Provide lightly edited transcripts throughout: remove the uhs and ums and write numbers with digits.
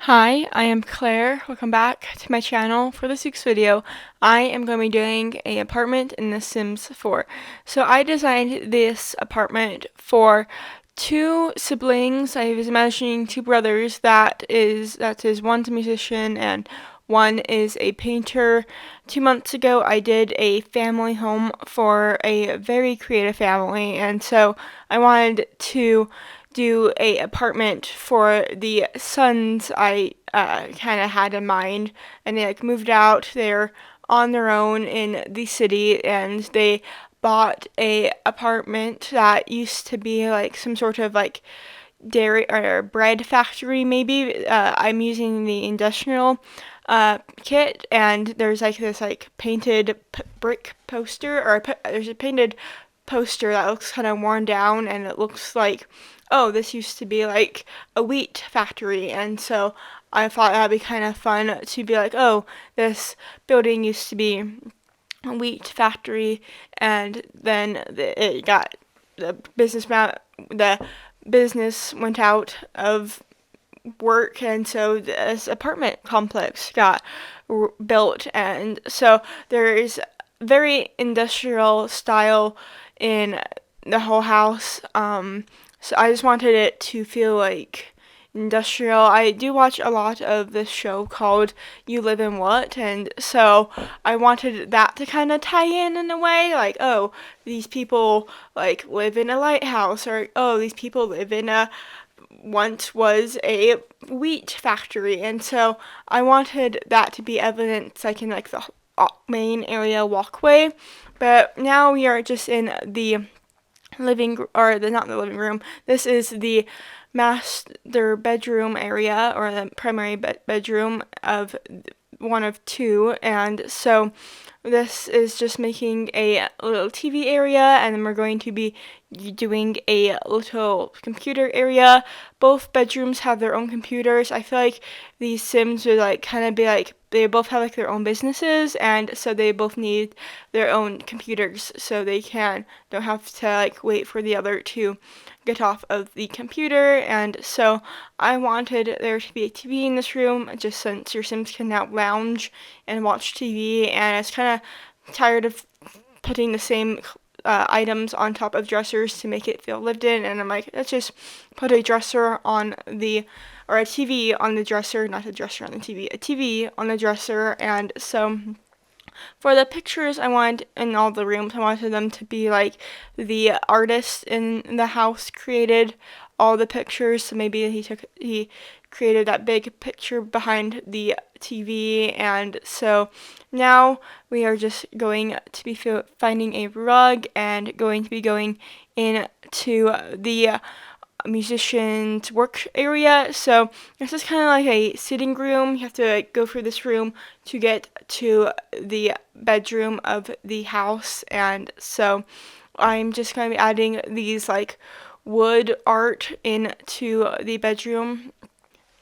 Hi, I am Claire. Welcome back to my channel. For this week's video, I am going to be doing an apartment in The Sims 4. So I designed this apartment for two siblings. I was imagining two brothers. That is, one's a musician and one is a painter. 2 months ago, I did a family home for a very creative family, and so I wanted to do a apartment for the sons I kind of had in mind, and they moved out. They're on their own in the city, and they bought a apartment that used to be some sort of dairy or bread factory. Maybe I'm using the industrial kit, and there's this painted brick poster, or there's a painted poster that looks kind of worn down, and it looks like, oh, this used to be a wheat factory. And so I thought that'd be kind of fun to be like, oh, this building used to be a wheat factory, and then it got the business went out of work, and so this apartment complex got built, and so there is very industrial style in the whole house. So I just wanted it to feel like industrial. I do watch a lot of this show called You Live in What, and so I wanted that to kind of tie in a way, like, oh, these people live in a lighthouse, or oh, these people live in a once was a wheat factory, and so I wanted that to be evidence in the main area walkway. But now we are just in the not the living room. This is the master bedroom area, or the primary bedroom of one of two, and so this is just making a little TV area, and then we're going to be doing a little computer area. Both bedrooms have their own computers. I feel like these Sims would kind of be they both have their own businesses, and so they both need their own computers, so they don't have to wait for the other to get off of the computer. And so I wanted there to be a TV in this room, just since your Sims can now lounge and watch TV, and it's kind of tired of putting the same items on top of dressers to make it feel lived in. And I'm like, let's just put a dresser on or a TV on the dresser, not a dresser on the TV, a TV on the dresser. And so for the pictures I wanted in all the rooms, I wanted them to be like the artist in the house created all the pictures. So maybe he created that big picture behind the TV, and so now we are just going to be finding a rug and going to be going into the musician's work area. So this is kind of like a sitting room. You have to go through this room to get to the bedroom of the house, and so I'm just going to be adding these wood art into the bedroom.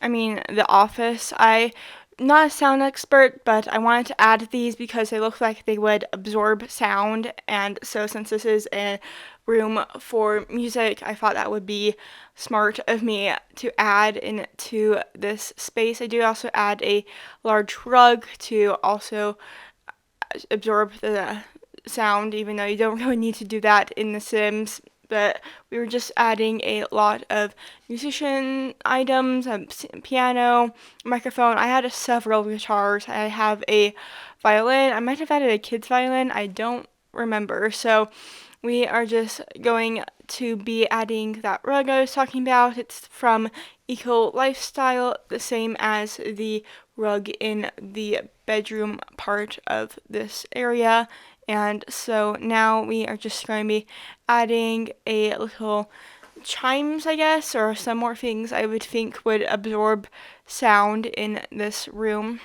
The office. I'm not a sound expert, but I wanted to add these because they look like they would absorb sound, and so since this is a room for music, I thought that would be smart of me to add into this space. I do also add a large rug to also absorb the sound, even though you don't really need to do that in The Sims. But we were just adding a lot of musician items, a piano, microphone. I had several guitars. I have a violin. I might have added a kid's violin. I don't remember. So we are just going to be adding that rug I was talking about. It's from Eco Lifestyle, the same as the rug in the bedroom part of this area. And so now we are just going to be adding a little chimes, I guess, or some more things I would think would absorb sound in this room.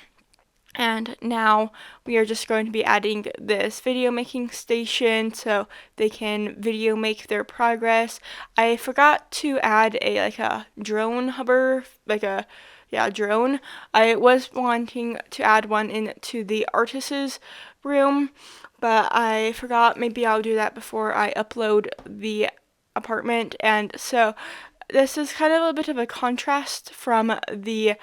And now we are just going to be adding this video making station so they can video make their progress. I forgot to add a drone hover, drone. I was wanting to add one into the artist's room, but I forgot. Maybe I'll do that before I upload the apartment. And so this is kind of a bit of a contrast from the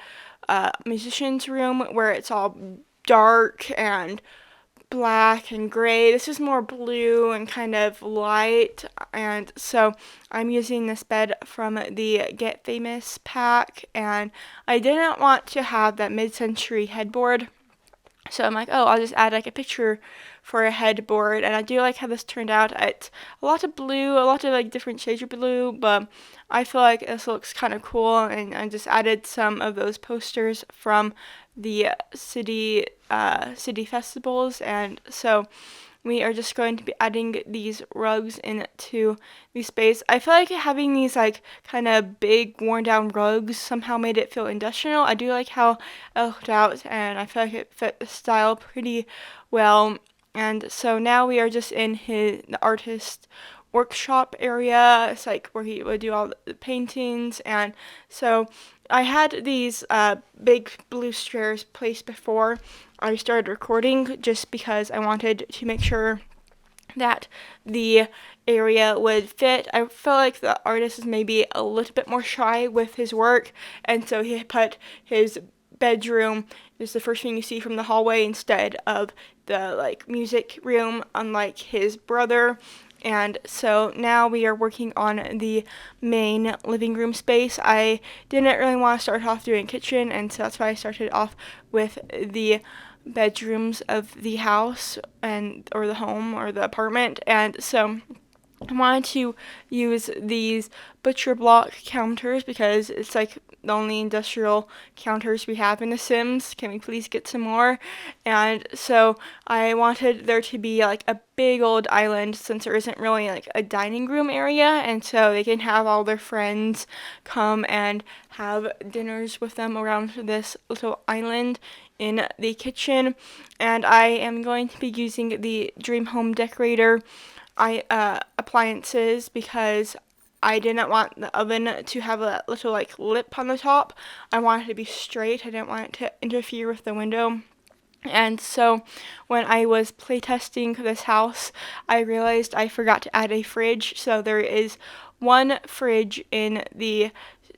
musician's room where it's all dark and black and gray. This is more blue and kind of light, and so I'm using this bed from the Get Famous pack, and I didn't want to have that mid-century headboard. So I'm like, oh, I'll just add like a picture for a headboard, and I do like how this turned out. It's a lot of blue, a lot of like different shades of blue, but I feel like this looks kind of cool, and I just added some of those posters from the city festivals, and so we are just going to be adding these rugs into the space. I feel like having these like kind of big worn down rugs somehow made it feel industrial. I do like how it looked out, and I feel like it fit the style pretty well. And so now we are just in the artist workshop area. It's like where he would do all the paintings, and so I had these big blue stairs placed before I started recording, just because I wanted to make sure that the area would fit. I felt like the artist is maybe a little bit more shy with his work, and so he put his bedroom is the first thing you see from the hallway instead of the like music room, unlike his brother. And so now we are working on the main living room space. I didn't really want to start off doing kitchen, and so that's why I started off with the bedrooms of the house and or the home or the apartment. And so I wanted to use these butcher block counters because it's like the only industrial counters we have in The Sims. Can we please get some more? And so I wanted there to be like a big old island, since there isn't really like a dining room area, and so they can have all their friends come and have dinners with them around this little island in the kitchen. And I am going to be using the Dream Home Decorator appliances because I didn't want the oven to have a little like lip on the top. I wanted it to be straight. I didn't want it to interfere with the window. And so when I was playtesting this house, I realized I forgot to add a fridge. So there is one fridge in the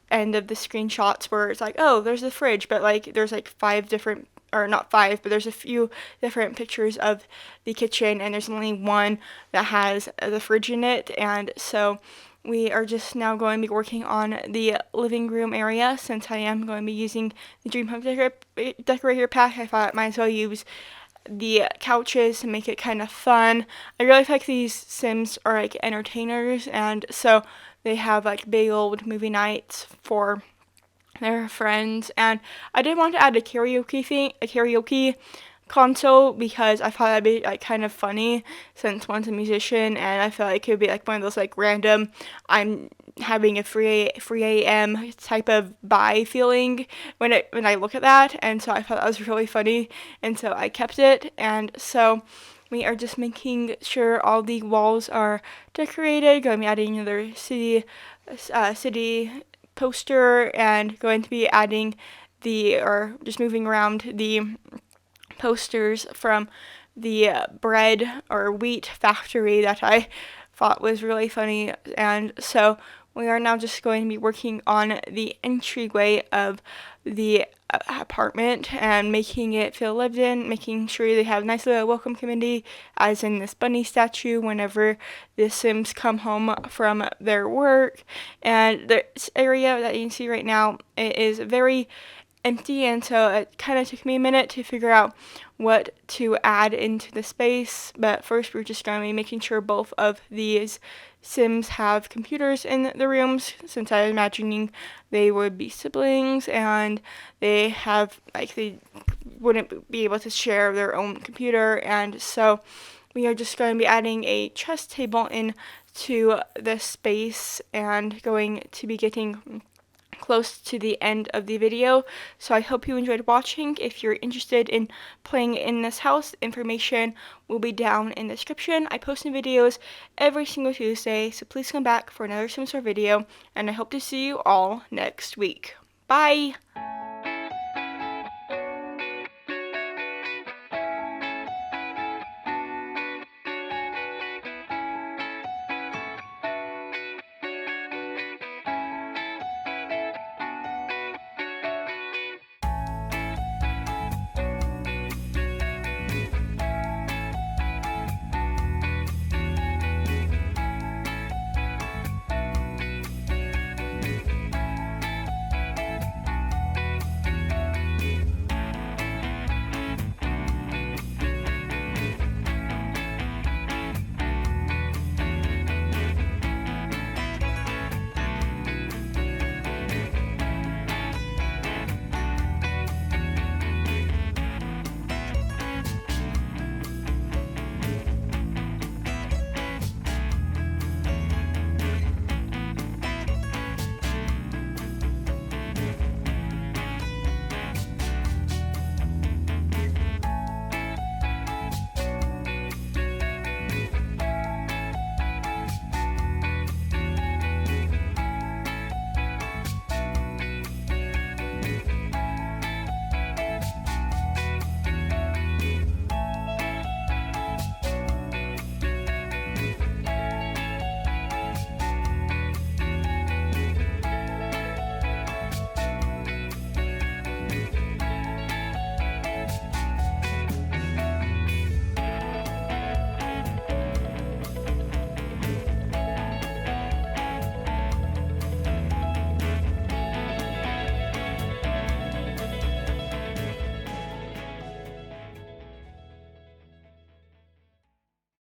end of the screenshots where it's like, oh, there's a fridge, but like there's like five different, or not five, but there's a few different pictures of the kitchen, and there's only one that has the fridge in it. And so we are just now going to be working on the living room area. Since I am going to be using the Dream Home Decorator pack, I thought I might as well use the couches to make it kind of fun. I really feel like these Sims are like entertainers, and so they have like big old movie nights for their friends. And I did want to add a karaoke console, because I thought that'd be like kind of funny since one's a musician, and I feel like it could be like one of those like random I'm having a free AM type of bye feeling when I look at that. And so I thought that was really funny, and so I kept it. And so we are just making sure all the walls are decorated, going to be adding another city poster, and going to be adding or just moving around the posters from the bread or wheat factory that I thought was really funny. And so we are now just going to be working on the entryway of the apartment and making it feel lived in, making sure they have a nice little welcome committee, as in this bunny statue whenever the Sims come home from their work. And this area that you can see right now, it is very empty, and so it kind of took me a minute to figure out what to add into the space. But first we're just going to be making sure both of these Sims have computers in the rooms, since I was imagining they would be siblings and they wouldn't be able to share their own computer. And so we are just going to be adding a chess table into this space and going to be getting close to the end of the video. So I hope you enjoyed watching. If you're interested in playing in this house, information will be down in the description. I post new videos every single Tuesday, so please come back for another Sims4 video, and I hope to see you all next week. Bye!